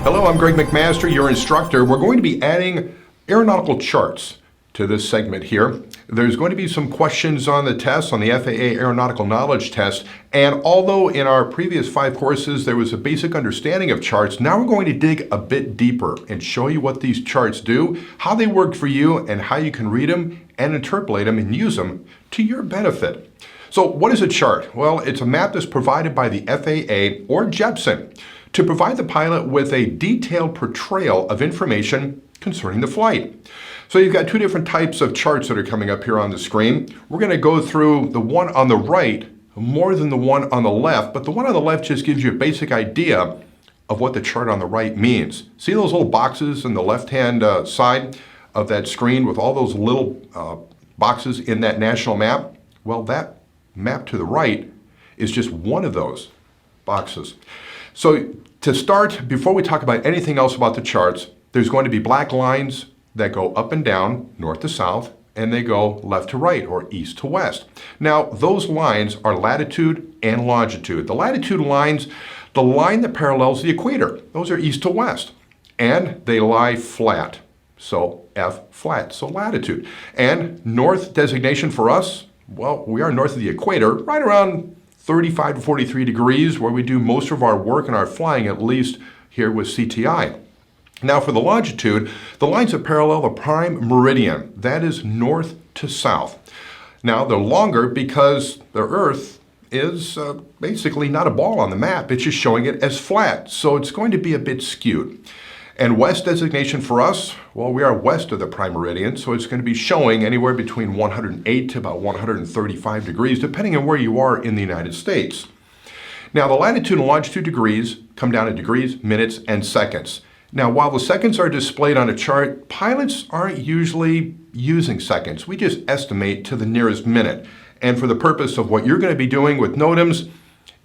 Hello, I'm Greg McMaster, your instructor. We're going to be adding aeronautical charts to this segment here. There's going to be some questions on the test, on the FAA Aeronautical Knowledge Test, and although in our previous 5 courses there was a basic understanding of charts, now we're going to dig a bit deeper and show you what these charts do, how they work for you, and how you can read them and interpolate them and use them to your benefit. So what is a chart? Well, it's a map that's provided by the FAA or JEPSON to provide the pilot with a detailed portrayal of information concerning the flight. So you've got 2 different types of charts that are coming up here on the screen. We're going to go through the one on the right more than the one on the left, but the one on the left just gives you a basic idea of what the chart on the right means. See those little boxes in the left-hand side of that screen with all those little boxes in that national map? Well, that map to the right is just one of those boxes. So to start, before we talk about anything else about the charts, there's going to be black lines that go up and down, north to south, and they go left to right or east to west. Now, those lines are latitude and longitude. The latitude lines, the line that parallels the equator, those are east to west, and they lie flat. So F flat, so latitude. And north designation for us, well, we are north of the equator, right around 35 to 43 degrees, where we do most of our work and our flying, at least here with CTI. Now for the longitude, the lines that parallel the prime meridian, that is north to south. Now they're longer because the Earth is basically not a ball on the map, it's just showing it as flat, so it's going to be a bit skewed. And west designation for us, well, we are west of the prime meridian, so it's going to be showing anywhere between 108 to about 135 degrees, depending on where you are in the United States. Now, the latitude and longitude degrees come down to degrees, minutes, and seconds. Now, while the seconds are displayed on a chart, pilots aren't usually using seconds. We just estimate to the nearest minute. And for the purpose of what you're going to be doing with NOTAMS,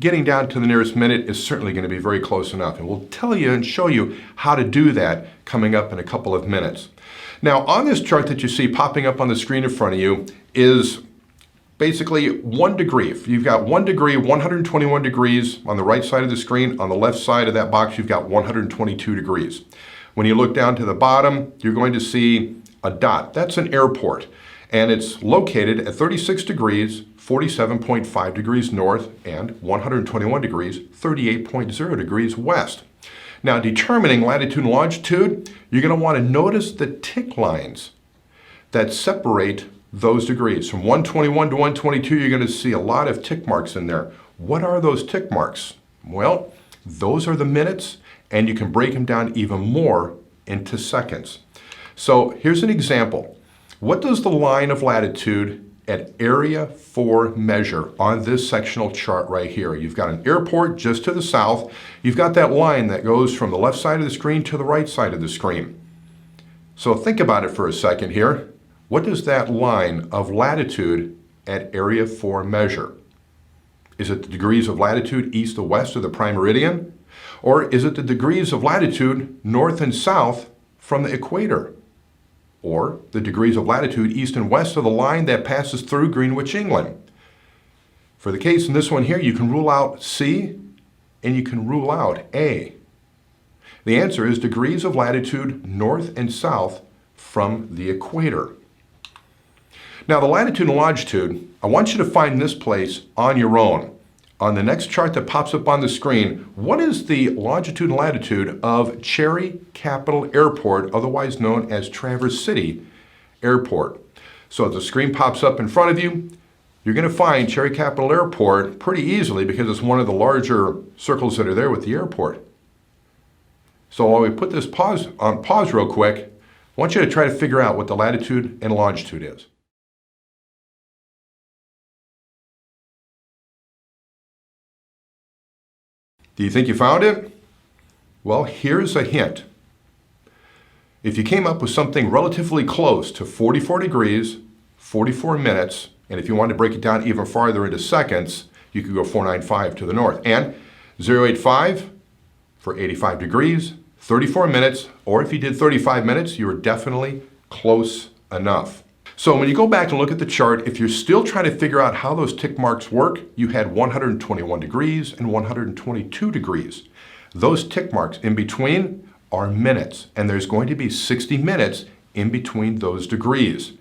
getting down to the nearest minute is certainly going to be very close enough. And we'll tell you and show you how to do that coming up in a couple of minutes. Now, on this chart that you see popping up on the screen in front of you is basically 1 degree. You've got 1 degree, 121 degrees on the right side of the screen. On the left side of that box, you've got 122 degrees. When you look down to the bottom, you're going to see a dot. That's an airport. And it's located at 36 degrees, 47.5 degrees north, and 121 degrees, 38.0 degrees west. Now, determining latitude and longitude, you're going to want to notice the tick lines that separate those degrees. From 121 to 122, you're going to see a lot of tick marks in there. What are those tick marks? Well, those are the minutes, and you can break them down even more into seconds. So here's an example. What does the line of latitude at area for measure on this sectional chart right here? You've got an airport just to the south. You've got that line that goes from the left side of the screen to the right side of the screen. So think about it for a second here. What does that line of latitude at area for measure? Is it the degrees of latitude east to west of the prime meridian? Or is it the degrees of latitude north and south from the equator? Or the degrees of latitude east and west of the line that passes through Greenwich, England? For the case in this one here, you can rule out C and you can rule out A. The answer is degrees of latitude north and south from the equator. Now the latitude and longitude, I want you to find this place on your own. On the next chart that pops up on the screen, what is the longitude and latitude of Cherry Capital Airport, otherwise known as Traverse City Airport? So if the screen pops up in front of you, you're going to find Cherry Capital Airport pretty easily because it's one of the larger circles that are there with the airport. So while we put this on pause real quick, I want you to try to figure out what the latitude and longitude is. Do you think you found it? Well, here's a hint. If you came up with something relatively close to 44 degrees, 44 minutes, and if you wanted to break it down even farther into seconds, you could go 495 to the north. And 085 for 85 degrees, 34 minutes, or if you did 35 minutes, you were definitely close enough. So when you go back and look at the chart, if you're still trying to figure out how those tick marks work, you had 121 degrees and 122 degrees. Those tick marks in between are minutes, and there's going to be 60 minutes in between those degrees.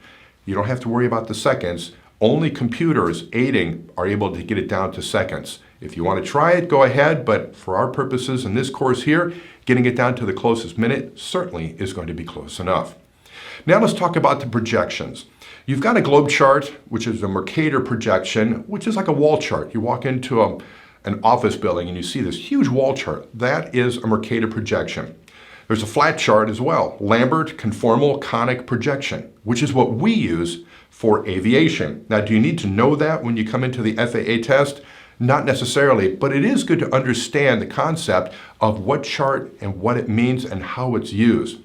You don't have to worry about the seconds. Only computers aiding are able to get it down to seconds. If you want to try it, go ahead, but for our purposes in this course here, getting it down to the closest minute certainly is going to be close enough. Now let's talk about the projections. You've got a globe chart, which is a Mercator projection, which is like a wall chart. You walk into an office building and you see this huge wall chart. That is a Mercator projection. There's a flat chart as well, Lambert conformal conic projection, which is what we use for aviation. Now, do you need to know that when you come into the FAA test? Not necessarily, but it is good to understand the concept of what chart and what it means and how it's used.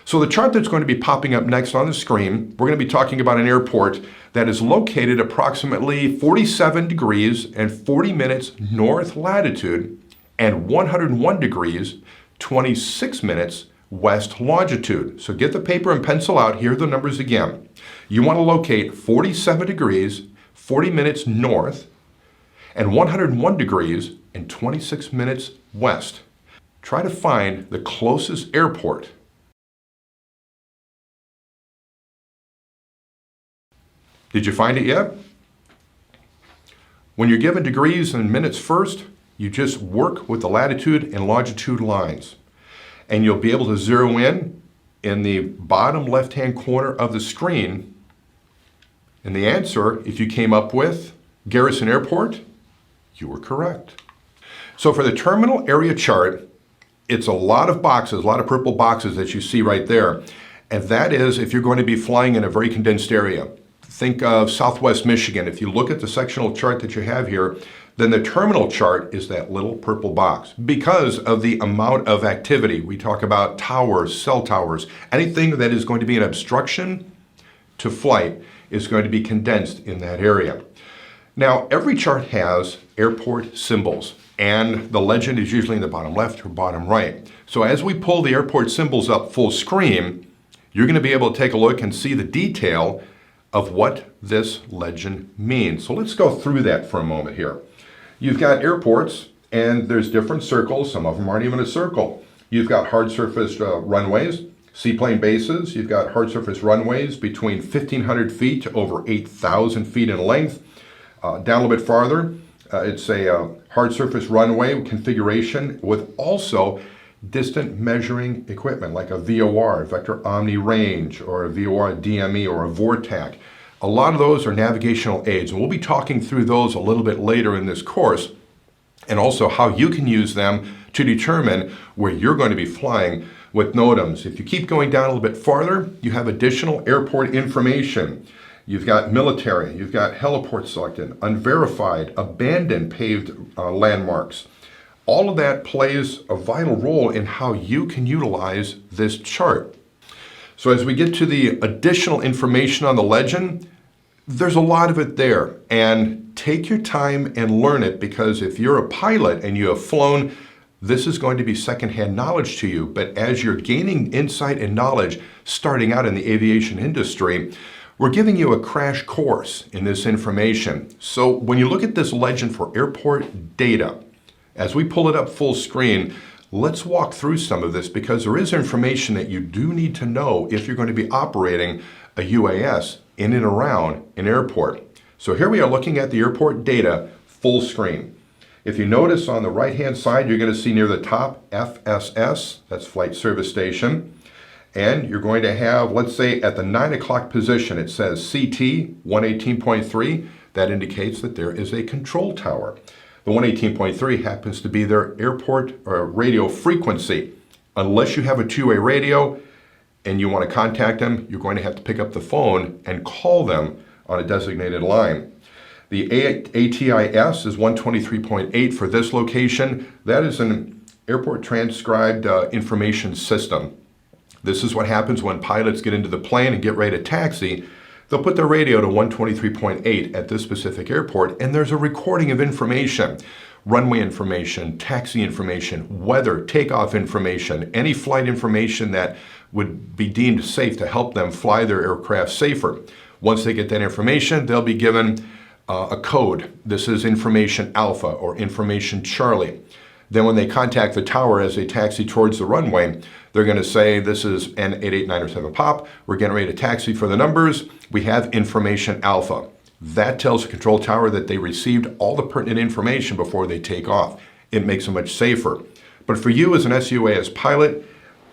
So the chart that's going to be popping up next on the screen, we're going to be talking about an airport that is located approximately 47 degrees and 40 minutes north latitude and 101 degrees, 26 minutes west longitude. So get the paper and pencil out. Here are the numbers again. You want to locate 47 degrees, 40 minutes north, and 101 degrees and 26 minutes west. Try to find the closest airport. Did you find it yet? When you're given degrees and minutes first, you just work with the latitude and longitude lines. And you'll be able to zero in the bottom left-hand corner of the screen. And the answer, if you came up with Garrison Airport, you were correct. So for the terminal area chart, it's a lot of boxes, a lot of purple boxes that you see right there. And that is if you're going to be flying in a very condensed area. Think of Southwest Michigan. If you look at the sectional chart that you have here, then the terminal chart is that little purple box because of the amount of activity. We talk about towers, cell towers, anything that is going to be an obstruction to flight is going to be condensed in that area. Now, every chart has airport symbols, and the legend is usually in the bottom left or bottom right. So as we pull the airport symbols up full screen, you're going to be able to take a look and see the detail of what this legend means. So let's go through that for a moment here. You've got airports, and there's different circles. Some of them aren't even a circle. You've got hard surface runways, seaplane bases. You've got hard surface runways between 1,500 feet to over 8,000 feet in length. Down a little bit farther, it's a hard surface runway configuration with also distant measuring equipment like a VOR, Vector Omni Range, or a VOR DME, or a VORTAC. A lot of those are navigational aids, and we'll be talking through those a little bit later in this course, and also how you can use them to determine where you're going to be flying with NOTAMS. If you keep going down a little bit farther, you have additional airport information. You've got military, you've got heliport selected, unverified, abandoned paved landmarks. All of that plays a vital role in how you can utilize this chart. So as we get to the additional information on the legend, there's a lot of it there. And take your time and learn it, because if you're a pilot and you have flown, this is going to be secondhand knowledge to you. But as you're gaining insight and knowledge starting out in the aviation industry, we're giving you a crash course in this information. So when you look at this legend for airport data, as we pull it up full screen, let's walk through some of this, because there is information that you do need to know if you're going to be operating a UAS in and around an airport. So here we are looking at the airport data full screen. If you notice on the right-hand side, you're going to see near the top FSS, that's Flight Service Station. And you're going to have, let's say at the 9 o'clock position, it says CT 118.3. That indicates that there is a control tower. The 118.3 happens to be their airport or radio frequency. Unless you have a two-way radio and you want to contact them, you're going to have to pick up the phone and call them on a designated line. The ATIS is 123.8 for this location. That is an airport transcribed information system. This is what happens when pilots get into the plane and get ready to taxi. They'll put their radio to 123.8 at this specific airport, and there's a recording of information, runway information, taxi information, weather, takeoff information, any flight information that would be deemed safe to help them fly their aircraft safer. Once they get that information, they'll be given a code. This is information alpha or information Charlie. Then when they contact the tower as they taxi towards the runway, they're going to say, this is N88907 pop. We're getting ready to taxi for the numbers. We have information alpha. That tells the control tower that they received all the pertinent information before they take off. It makes them much safer. But for you as an sUAS pilot,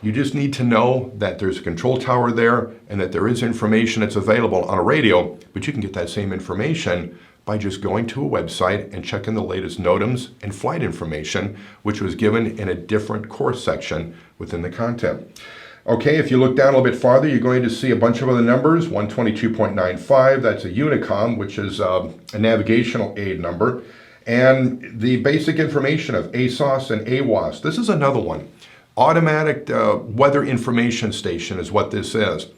you just need to know that there's a control tower there and that there is information that's available on a radio, but you can get that same information by just going to a website and checking the latest NOTAMS and flight information, which was given in a different course section within the content. Okay, if you look down a little bit farther, you're going to see a bunch of other numbers. 122.95, that's a Unicom, which is a navigational aid number. And the basic information of ASOS and AWAS. This is another one. Automatic weather information station is what this is.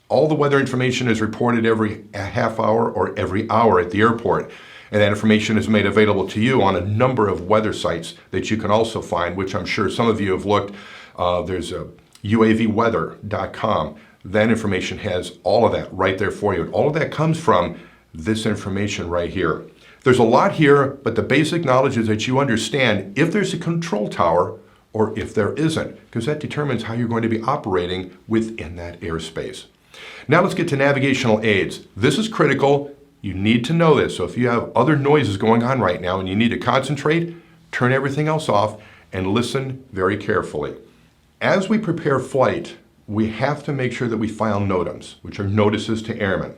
All the weather information is reported every half hour or every hour at the airport. And that information is made available to you on a number of weather sites that you can also find, which I'm sure some of you have looked. There's a UAVweather.com. That information has all of that right there for you. And all of that comes from this information right here. There's a lot here, but the basic knowledge is that you understand if there's a control tower or if there isn't, because that determines how you're going to be operating within that airspace. Now let's get to navigational aids. This is critical. You need to know this. So if you have other noises going on right now and you need to concentrate, turn everything else off and listen very carefully. As we prepare flight, we have to make sure that we file NOTAMS, which are notices to airmen.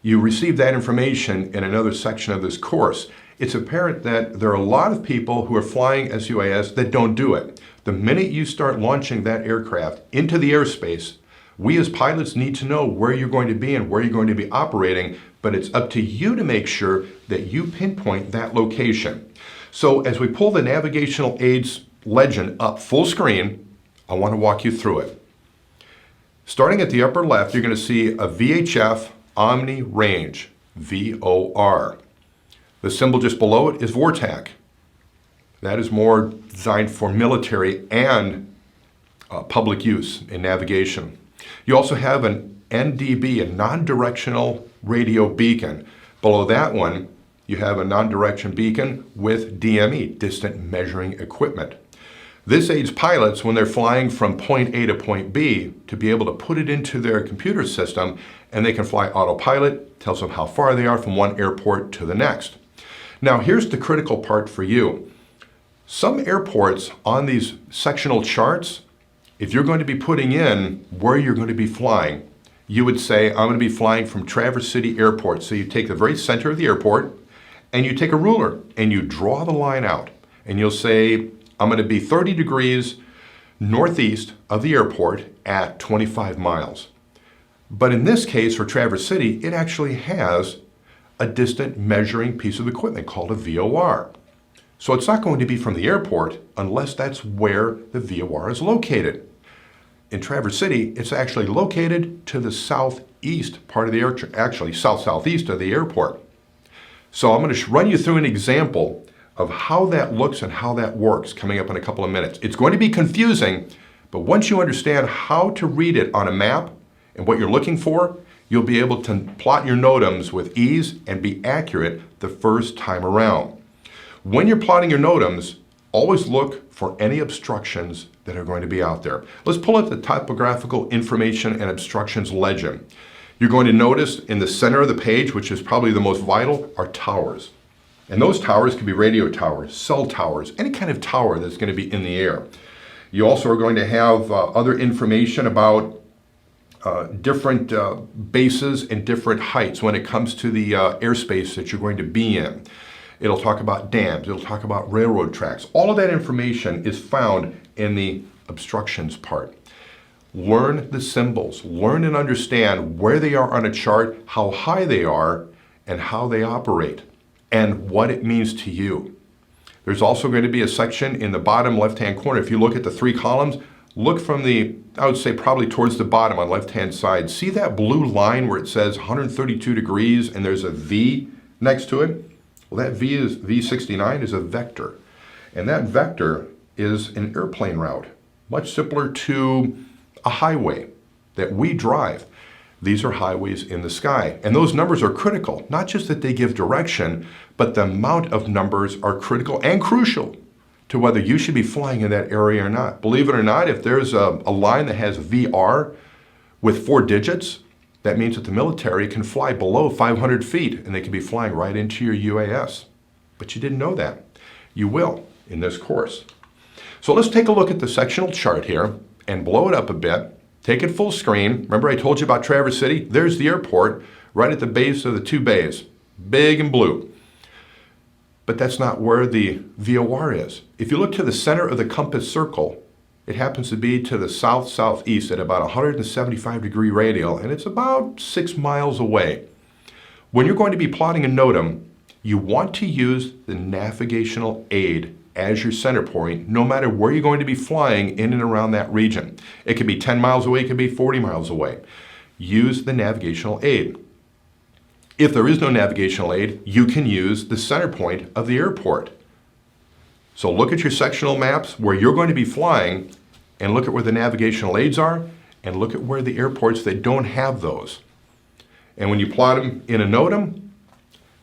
You receive that information in another section of this course. It's apparent that there are a lot of people who are flying sUAS that don't do it. The minute you start launching that aircraft into the airspace, we as pilots need to know where you're going to be and where you're going to be operating, but it's up to you to make sure that you pinpoint that location. So as we pull the navigational aids legend up full screen, I want to walk you through it. Starting at the upper left, you're going to see a VHF Omni Range, VOR. The symbol just below it is VORTAC. That is more designed for military and public use in navigation. You also have an NDB, a non-directional radio beacon. Below that one, you have a non-direction beacon with DME, distant measuring equipment. This aids pilots when they're flying from point A to point B to be able to put it into their computer system, and they can fly autopilot, tells them how far they are from one airport to the next. Now here's the critical part for you. Some airports on these sectional charts, if you're going to be putting in where you're going to be flying, you would say, I'm going to be flying from Traverse City Airport. So you take the very center of the airport and you take a ruler and you draw the line out and you'll say, I'm going to be 30 degrees northeast of the airport at 25 miles. But in this case, for Traverse City, it actually has a distant measuring piece of equipment called a VOR. So it's not going to be from the airport unless that's where the VOR is located. In Traverse City, it's actually located to the southeast part of the airport, actually south-southeast of the airport. So I'm going to run you through an example of how that looks and how that works coming up in a couple of minutes. It's going to be confusing, but once you understand how to read it on a map and what you're looking for, you'll be able to plot your NOTAMS with ease and be accurate the first time around. When you're plotting your NOTAMS, always look for any obstructions that are going to be out there. Let's pull up the topographical information and obstructions legend. You're going to notice in the center of the page, which is probably the most vital, are towers. And those towers can be radio towers, cell towers, any kind of tower that's going to be in the air. You also are going to have other information about different bases and different heights when it comes to the airspace that you're going to be in. It'll talk about dams, it'll talk about railroad tracks. All of that information is found in the obstructions part. Learn the symbols, learn and understand where they are on a chart, how high they are, and how they operate, and what it means to you. There's also going to be a section in the bottom left-hand corner. If you look at the three columns, look from the, I would say probably towards the bottom on left-hand side. See that blue line where it says 132 degrees and there's a V next to it? Well, that V is V69 is a vector. And that vector is an airplane route, much simpler to a highway that we drive. These are highways in the sky. And those numbers are critical, not just that they give direction, but the amount of numbers are critical and crucial to whether you should be flying in that area or not. Believe it or not, if there's a line that has VR with 4 digits, that means that the military can fly below 500 feet and they can be flying right into your UAS. But you didn't know that. You will in this course. So let's take a look at the sectional chart here and blow it up a bit. Take it full screen. Remember I told you about Traverse City? There's the airport right at the base of the 2 bays, big and blue. But that's not where the VOR is. If you look to the center of the compass circle, it happens to be to the south-southeast at about 175-degree radial, and it's about 6 miles away. When you're going to be plotting a NOTAM, you want to use the navigational aid as your center point, no matter where you're going to be flying in and around that region. It could be 10 miles away, it could be 40 miles away. Use the navigational aid. If there is no navigational aid, you can use the center point of the airport. So look at your sectional maps where you're going to be flying and look at where the navigational aids are and look at where the airports that don't have those. And when you plot them in a NOTAM,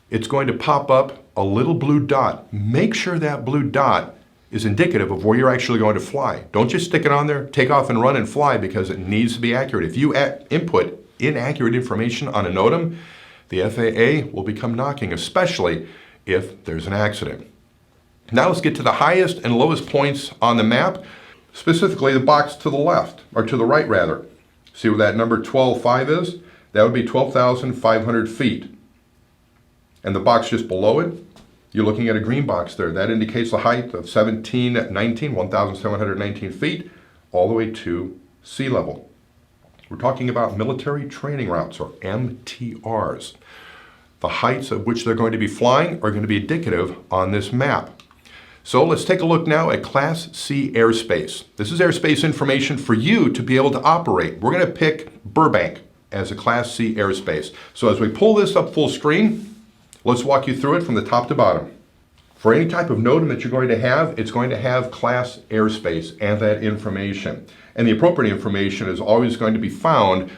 it's going to pop up a little blue dot. Make sure that blue dot is indicative of where you're actually going to fly. Don't just stick it on there, take off and run and fly because it needs to be accurate. If you input inaccurate information on a NOTAM, the FAA will become knocking, especially if there's an accident. Now let's get to the highest and lowest points on the map, specifically the box to the left, or to the right rather. See where that number 12.5 is? That would be 12,500 feet. And the box just below it, you're looking at a green box there. That indicates the height of 1,719 feet, all the way to sea level. We're talking about military training routes, or MTRs. The heights at which they're going to be flying are going to be indicative on this map. So let's take a look now at Class C airspace. This is airspace information for you to be able to operate. We're going to pick Burbank as a Class C airspace. So as we pull this up full screen, let's walk you through it from the top to bottom. For any type of NOTAM that you're going to have, it's going to have Class airspace and that information. And the appropriate information is always going to be found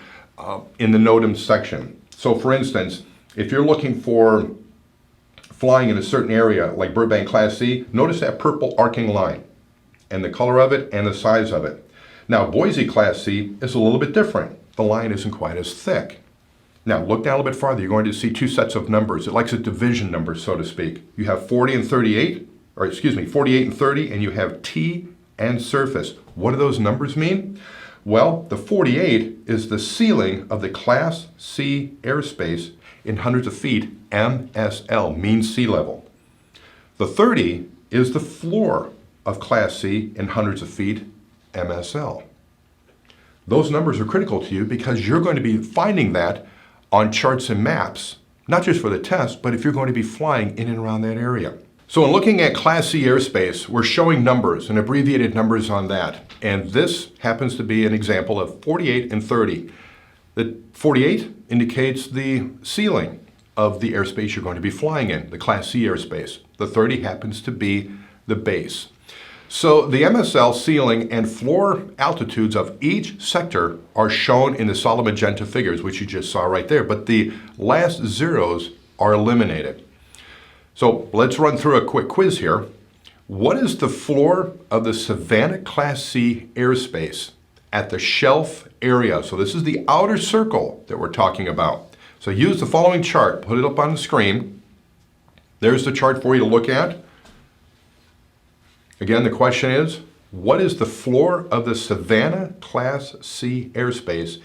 in the NOTAM section. So for instance, if you're looking for flying in a certain area like Burbank Class C, notice that purple arcing line and the color of it and the size of it. Now Boise Class C is a little bit different. The line isn't quite as thick. Now look down a little bit farther, you're going to see 2 sets of numbers. It likes a division number, so to speak. You have 40 and 38, or excuse me, 48 and 30, and you have T and surface. What do those numbers mean? Well, the 48 is the ceiling of the Class C airspace in hundreds of feet, MSL, mean sea level. The 30 is the floor of Class C in hundreds of feet, MSL. Those numbers are critical to you because you're going to be finding that on charts and maps, not just for the test, but if you're going to be flying in and around that area. So in looking at Class C airspace, we're showing numbers and abbreviated numbers on that. And this happens to be an example of 48 and 30. The 48 indicates the ceiling of the airspace you're going to be flying in, the Class C airspace. The 30 happens to be the base. So the MSL ceiling and floor altitudes of each sector are shown in the solid magenta figures, which you just saw right there, but the last zeros are eliminated. So let's run through a quick quiz here. What is the floor of the Savannah Class C airspace at the shelf area? So this is the outer circle that we're talking about. So use the following chart, put it up on the screen. There's the chart for you to look at. Again, the question is, what is the floor of the Savannah Class C airspace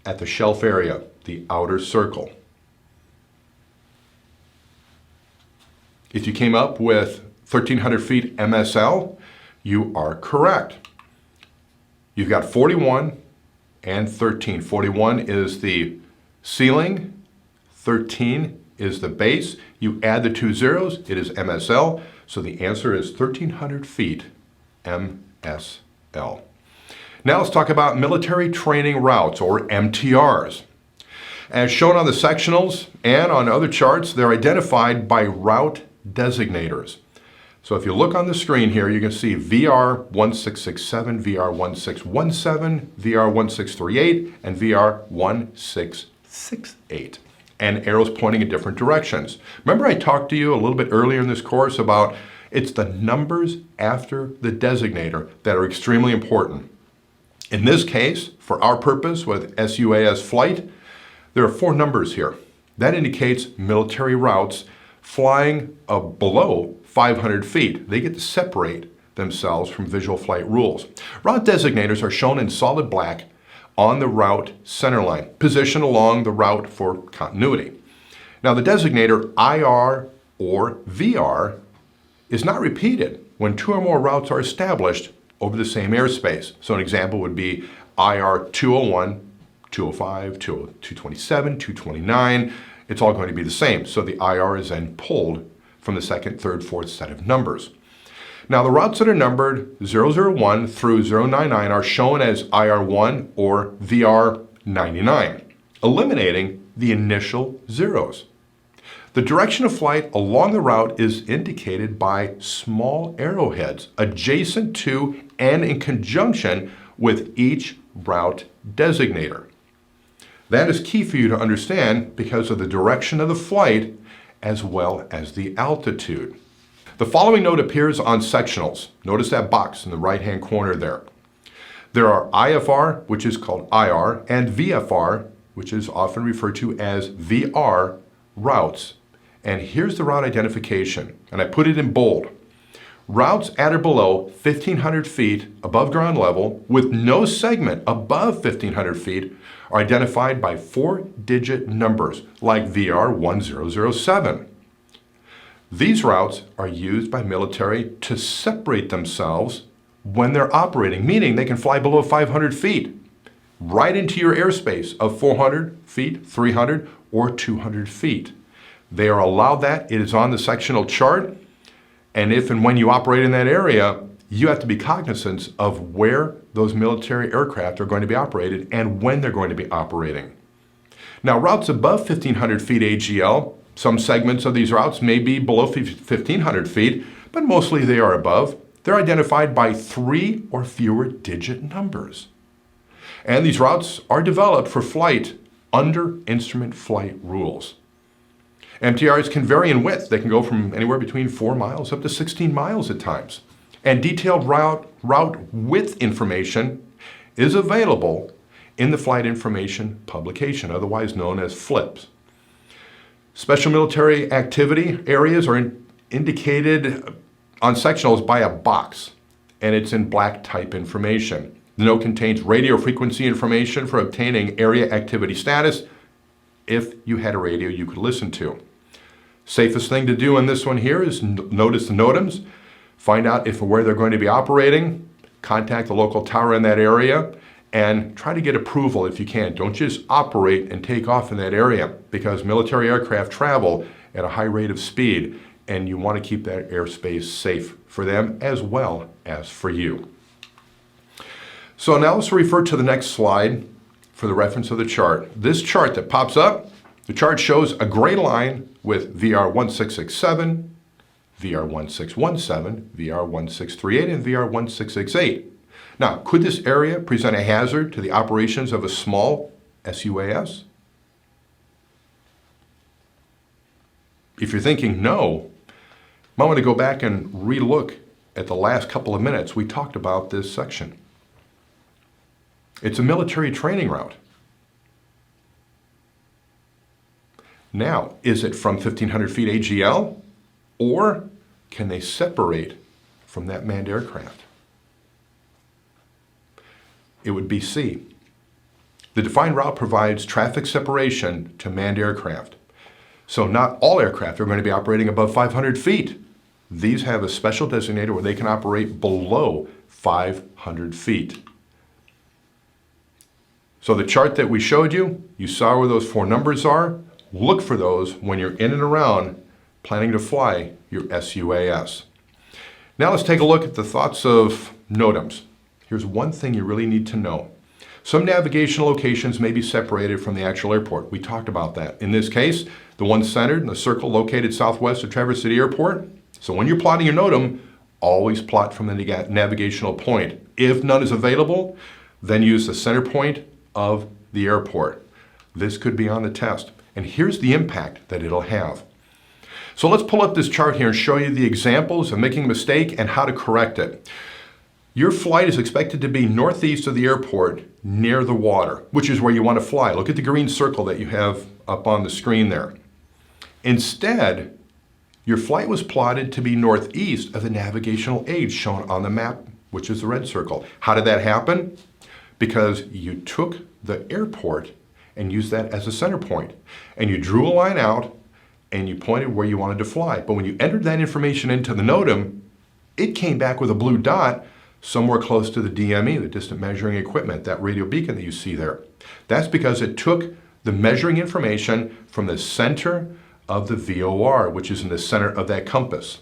at the shelf area, the outer circle? If you came up with 1,300 feet MSL, you are correct. You've got 41 and 13. 41 is the ceiling, 13 is the base. You add the 2 zeros, it is MSL. So the answer is 1,300 feet MSL. Now let's talk about military training routes, or MTRs. As shown on the sectionals and on other charts, they're identified by route designators. So if you look on the screen here, you can see VR 1667, VR 1617, VR 1638, and VR 1668. And arrows pointing in different directions. Remember I talked to you a little bit earlier in this course about It's the numbers after the designator that are extremely important. In this case, for our purpose with sUAS flight, there are 4 numbers here. That indicates military routes flying below 500 feet. They get to separate themselves from visual flight rules. Route designators are shown in solid black on the route center line, positioned along the route for continuity. Now the designator IR or VR is not repeated when 2 or more routes are established over the same airspace. So an example would be IR 201, 205, 227, 229. It's all going to be the same. So the IR is then pulled from the second, third, fourth set of numbers. Now the routes that are numbered 001 through 099 are shown as IR1 or VR99, eliminating the initial zeros. The direction of flight along the route is indicated by small arrowheads adjacent to and in conjunction with each route designator. That is key for you to understand because of the direction of the flight as well as the altitude. The following note appears on sectionals. Notice that box in the right-hand corner there. There are IFR, which is called IR, and VFR, which is often referred to as VR routes. And here's the route identification, and I put it in bold. Routes at or below 1,500 feet above ground level with no segment above 1,500 feet are identified by 4-digit numbers like VR1007. These routes are used by military to separate themselves when they're operating, meaning they can fly below 500 feet, right into your airspace of 400 feet, 300, or 200 feet. They are allowed that. It is on the sectional chart. And if and when you operate in that area, you have to be cognizant of where those military aircraft are going to be operated and when they're going to be operating. Now, routes above 1,500 feet AGL, some segments of these routes may be below 1,500 feet, but mostly they are above. They're identified by 3 or fewer digit numbers. And these routes are developed for flight under instrument flight rules. MTRs can vary in width. They can go from anywhere between 4 miles up to 16 miles at times. And detailed route width information is available in the Flight Information Publication, otherwise known as FLIPS. Special military activity areas are indicated on sectionals by a box, and it's in black type information. The note contains radio frequency information for obtaining area activity status. If you had a radio you could listen to. Safest thing to do on this one here is notice the NOTAMS, find out if and where they're going to be operating, contact the local tower in that area, and try to get approval if you can. Don't just operate and take off in that area because military aircraft travel at a high rate of speed and you want to keep that airspace safe for them as well as for you. So now let's refer to the next slide for the reference of the chart. This chart that pops up, the chart shows a gray line with VR1667, VR1617, VR1638, and VR1668. Now, could this area present a hazard to the operations of a small sUAS? If you're thinking no, you might want to go back and relook at the last couple of minutes we talked about this section. It's a military training route. Now, is it from 1,500 feet AGL, or can they separate from that manned aircraft? It would be C. The defined route provides traffic separation to manned aircraft. So not all aircraft are going to be operating above 500 feet. These have a special designator where they can operate below 500 feet. So the chart that we showed you, you saw where those 4 numbers are. Look for those when you're in and around planning to fly your sUAS. Now let's take a look at the thoughts of NOTAMS. Here's one thing you really need to know. Some navigation locations may be separated from the actual airport. We talked about that. In this case, the one centered in the circle located southwest of Traverse City Airport. So when you're plotting your NOTAM, always plot from the navigational point. If none is available, then use the center point of the airport. This could be on the test. And here's the impact that it'll have. So let's pull up this chart here and show you the examples of making a mistake and how to correct it. Your flight is expected to be northeast of the airport near the water, which is where you want to fly. Look at the green circle that you have up on the screen there. Instead, your flight was plotted to be northeast of the navigational aid shown on the map, which is the red circle. How did that happen? Because you took the airport and used that as a center point. And you drew a line out and you pointed where you wanted to fly. But when you entered that information into the NOTAM, it came back with a blue dot somewhere close to the DME, the distant measuring equipment, that radio beacon that you see there. That's because it took the measuring information from the center of the VOR, which is in the center of that compass.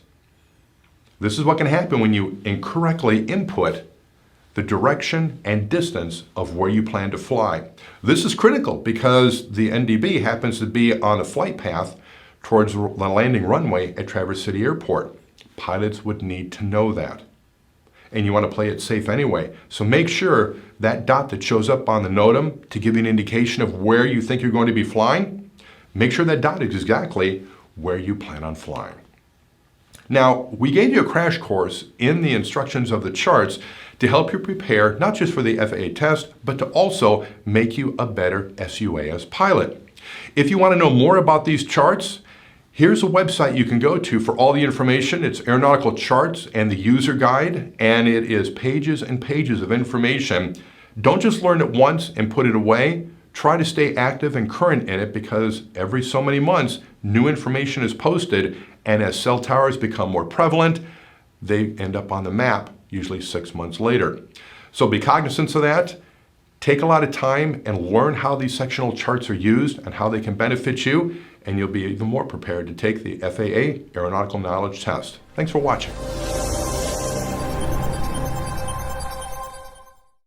This is what can happen when you incorrectly input the direction and distance of where you plan to fly. This is critical because the NDB happens to be on a flight path towards the landing runway at Traverse City Airport. Pilots would need to know that. And you want to play it safe anyway. So make sure that dot that shows up on the NOTAM to give you an indication of where you think you're going to be flying, make sure that dot is exactly where you plan on flying. Now, we gave you a crash course in the instructions of the charts to help you prepare not just for the FAA test, but to also make you a better sUAS pilot. If you want to know more about these charts, here's a website you can go to for all the information. It's Aeronautical Charts and the User Guide, and it is pages and pages of information. Don't just learn it once and put it away. Try to stay active and current in it because every so many months, new information is posted, and as cell towers become more prevalent, they end up on the map, usually 6 months later. So be cognizant of that. Take a lot of time and learn how these sectional charts are used and how they can benefit you, and you'll be even more prepared to take the FAA Aeronautical Knowledge Test. Thanks for watching.